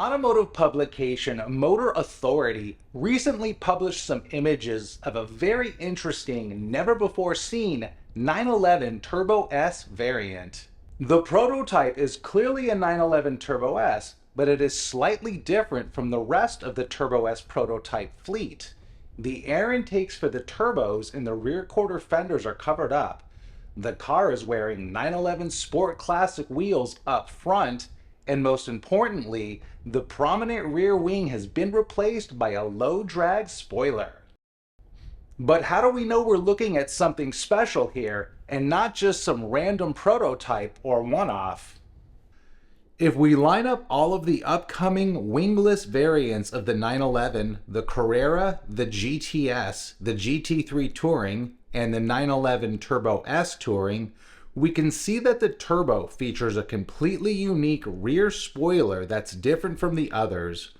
Automotive publication Motor Authority recently published some images of a very interesting, never-before-seen 911 Turbo S variant. The prototype is clearly a 911 Turbo S, but it is slightly different from the rest of the Turbo S prototype fleet. The air intakes for the turbos in the rear quarter fenders are covered up. The car is wearing 911 Sport Classic wheels up front, and most importantly, the prominent rear wing has been replaced by a low-drag spoiler. But how do we know we're looking at something special here and not just some random prototype or one-off? If we line up all of the upcoming wingless variants of the 911, the Carrera, the GTS, the GT3 Touring, and the 911 Turbo S Touring, we can see that the Turbo features a completely unique rear spoiler that's different from the others.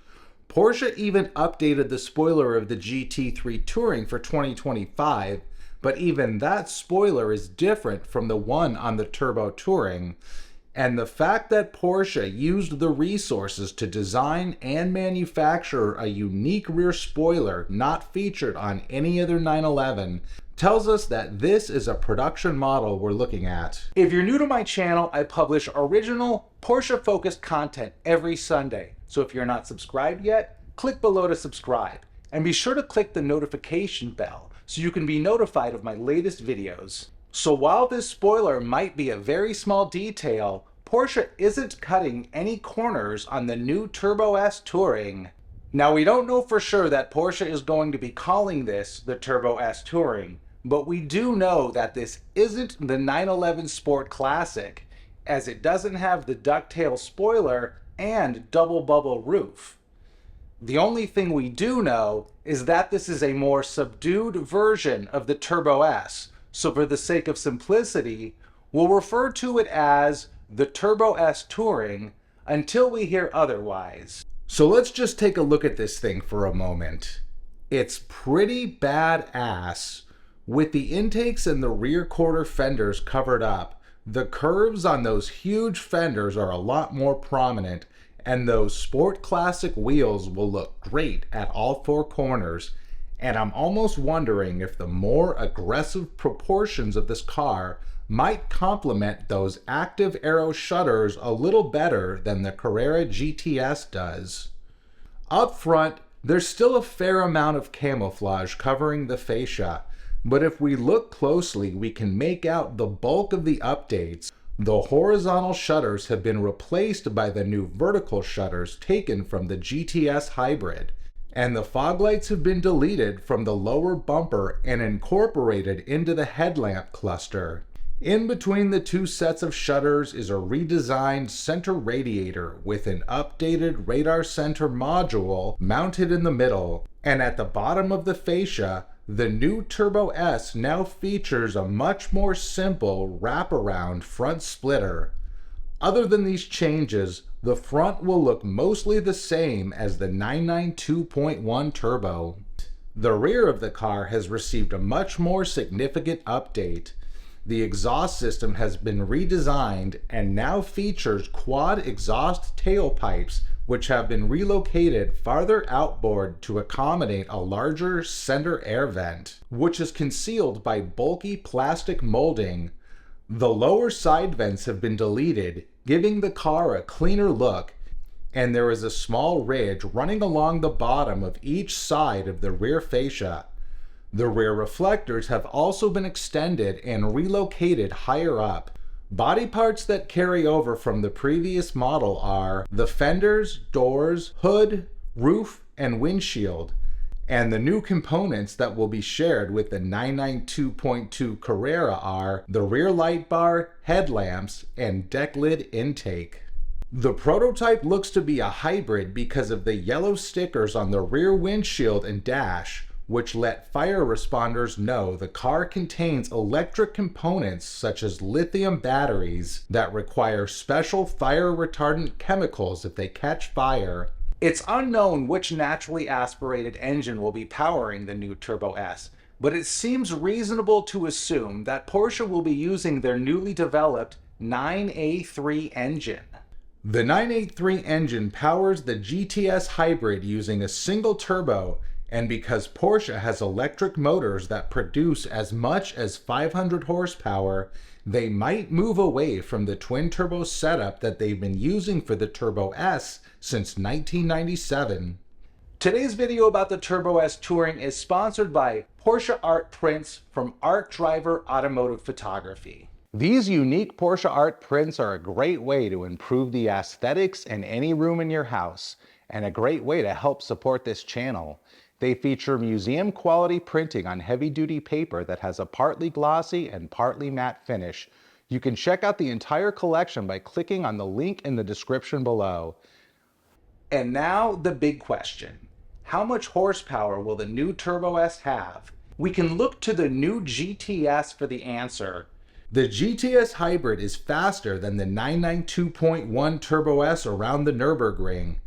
Porsche even updated the spoiler of the GT3 Touring for 2025, but even that spoiler is different from the one on the Turbo Touring. And the fact that Porsche used the resources to design and manufacture a unique rear spoiler not featured on any other 911 tells us that this is a production model we're looking at. If you're new to my channel, I publish original Porsche-focused content every Sunday. So if you're not subscribed yet, click below to subscribe. And be sure to click the notification bell so you can be notified of my latest videos. So while this spoiler might be a very small detail, Porsche isn't cutting any corners on the new Turbo S Touring. Now, we don't know for sure that Porsche is going to be calling this the Turbo S Touring, but we do know that this isn't the 911 Sport Classic, as it doesn't have the ducktail spoiler and double bubble roof. The only thing we do know is that this is a more subdued version of the Turbo S, so for the sake of simplicity, we'll refer to it as the Turbo S Touring until we hear otherwise. So let's just take a look at this thing for a moment. It's pretty badass. With the intakes and the rear quarter fenders covered up, the curves on those huge fenders are a lot more prominent, and those Sport Classic wheels will look great at all four corners. And I'm almost wondering if the more aggressive proportions of this car might complement those active aero shutters a little better than the Carrera GTS does. Up front, there's still a fair amount of camouflage covering the fascia, but if we look closely, we can make out the bulk of the updates. The horizontal shutters have been replaced by the new vertical shutters taken from the GTS hybrid, and the fog lights have been deleted from the lower bumper and incorporated into the headlamp cluster. In between the two sets of shutters is a redesigned center radiator with an updated radar center module mounted in the middle, and at the bottom of the fascia, the new Turbo S now features a much more simple wraparound front splitter. Other than these changes, the front will look mostly the same as the 992.1 Turbo. The rear of the car has received a much more significant update. The exhaust system has been redesigned and now features quad exhaust tailpipes, which have been relocated farther outboard to accommodate a larger center air vent, which is concealed by bulky plastic molding. The lower side vents have been deleted, giving the car a cleaner look, and there is a small ridge running along the bottom of each side of the rear fascia. The rear reflectors have also been extended and relocated higher up. Body parts that carry over from the previous model are the fenders, doors, hood, roof, and windshield. And the new components that will be shared with the 992.2 Carrera are the rear light bar, headlamps, and deck lid intake. The prototype looks to be a hybrid because of the yellow stickers on the rear windshield and dash, which let fire responders know the car contains electric components such as lithium batteries that require special fire retardant chemicals if they catch fire. It's unknown which naturally aspirated engine will be powering the new Turbo S, but it seems reasonable to assume that Porsche will be using their newly developed 9A3 engine. The 983 engine powers the GTS hybrid using a single turbo, and because Porsche has electric motors that produce as much as 500 horsepower, they might move away from the twin-turbo setup that they've been using for the Turbo S since 1997. Today's video about the Turbo S Touring is sponsored by Porsche Art Prints from Art Driver Automotive Photography. These unique Porsche art prints are a great way to improve the aesthetics in any room in your house, and a great way to help support this channel. They feature museum quality printing on heavy duty paper that has a partly glossy and partly matte finish. You can check out the entire collection by clicking on the link in the description below. And now the big question. How much horsepower will the new Turbo S have? We can look to the new GTS for the answer. The GTS hybrid is faster than the 992.1 Turbo S around the Nürburgring,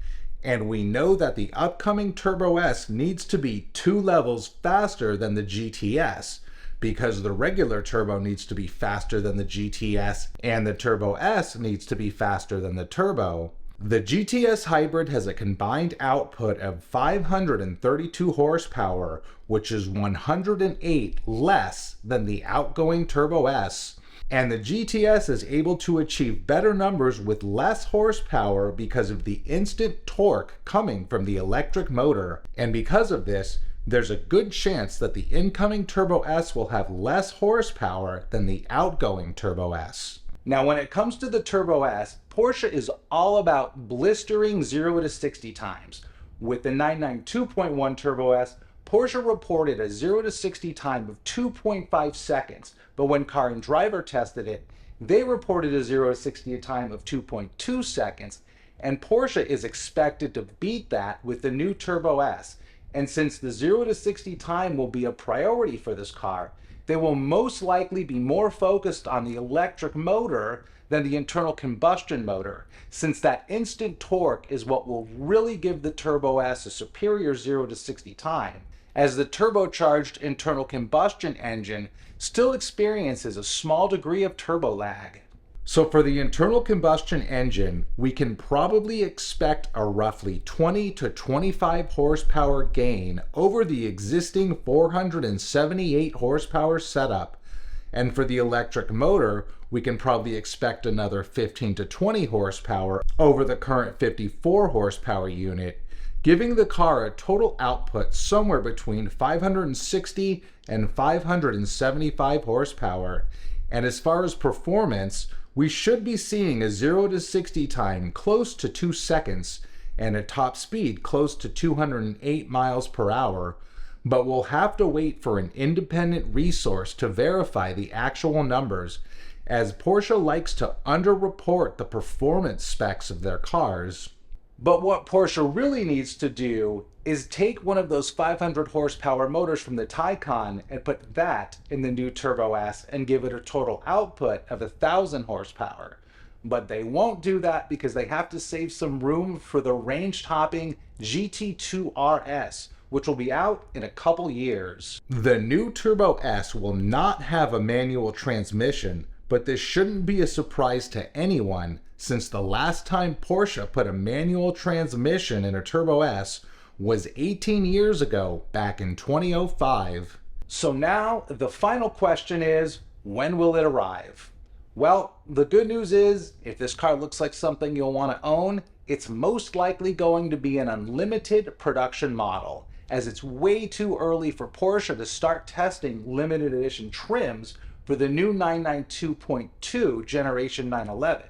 and we know that the upcoming Turbo S needs to be 2 levels faster than the GTS, because the regular turbo needs to be faster than the GTS, and the Turbo S needs to be faster than the turbo. The GTS hybrid has a combined output of 532 horsepower, which is 108 less than the outgoing Turbo S. And the GTS is able to achieve better numbers with less horsepower because of the instant torque coming from the electric motor. And because of this, there's a good chance that the incoming Turbo S will have less horsepower than the outgoing Turbo S. Now, when it comes to the Turbo S, Porsche is all about blistering 0 to 60 times. With the 992.1 Turbo S, Porsche reported a 0 to 60 time of 2.5 seconds, but when Car and Driver tested it, they reported a 0 to 60 time of 2.2 seconds, and Porsche is expected to beat that with the new Turbo S. And since the 0 to 60 time will be a priority for this car, they will most likely be more focused on the electric motor than the internal combustion motor, since that instant torque is what will really give the Turbo S a superior 0 to 60 time, as the turbocharged internal combustion engine still experiences a small degree of turbo lag. So for the internal combustion engine, we can probably expect a roughly 20 to 25 horsepower gain over the existing 478 horsepower setup. And for the electric motor, we can probably expect another 15 to 20 horsepower over the current 54 horsepower unit, giving the car a total output somewhere between 560 and 575 horsepower. And as far as performance, we should be seeing a 0 to 60 time close to 2 seconds and a top speed close to 208 miles per hour, but we'll have to wait for an independent resource to verify the actual numbers, as Porsche likes to underreport the performance specs of their cars. But what Porsche really needs to do is take one of those 500 horsepower motors from the Taycan and put that in the new Turbo S and give it a total output of 1,000 horsepower. But they won't do that because they have to save some room for the range-topping GT2 RS, which will be out in a couple years. The new Turbo S will not have a manual transmission, but this shouldn't be a surprise to anyone, since the last time Porsche put a manual transmission in a Turbo S was 18 years ago, back in 2005. So now the final question is, when will it arrive? Well, the good news is, if this car looks like something you'll want to own, it's most likely going to be an unlimited production model, as it's way too early for Porsche to start testing limited edition trims for the new 992.2 Generation 911.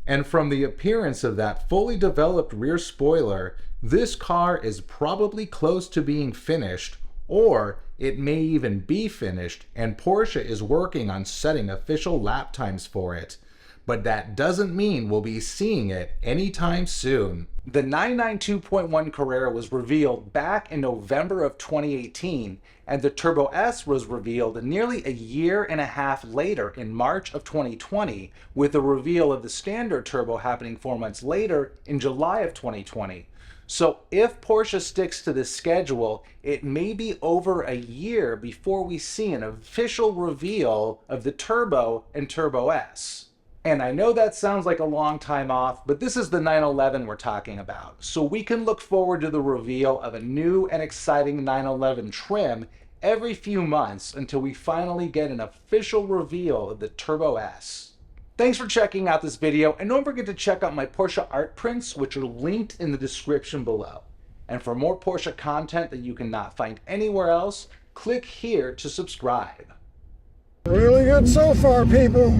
And from the appearance of that fully developed rear spoiler, this car is probably close to being finished, or it may even be finished, and Porsche is working on setting official lap times for it. But that doesn't mean we'll be seeing it anytime soon. The 992.1 Carrera was revealed back in November of 2018, and the Turbo S was revealed nearly a year and a half later in March of 2020, with the reveal of the standard turbo happening 4 months later in July of 2020. So if Porsche sticks to this schedule, it may be over a year before we see an official reveal of the Turbo and Turbo S. And I know that sounds like a long time off, but this is the 911 we're talking about. So we can look forward to the reveal of a new and exciting 911 trim every few months until we finally get an official reveal of the Turbo S. Thanks for checking out this video, and don't forget to check out my Porsche art prints, which are linked in the description below. And for more Porsche content that you cannot find anywhere else, click here to subscribe. Really good so far, people.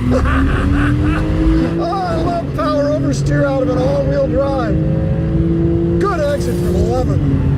Oh, I love power oversteer out of an all-wheel drive. Good exit from 11.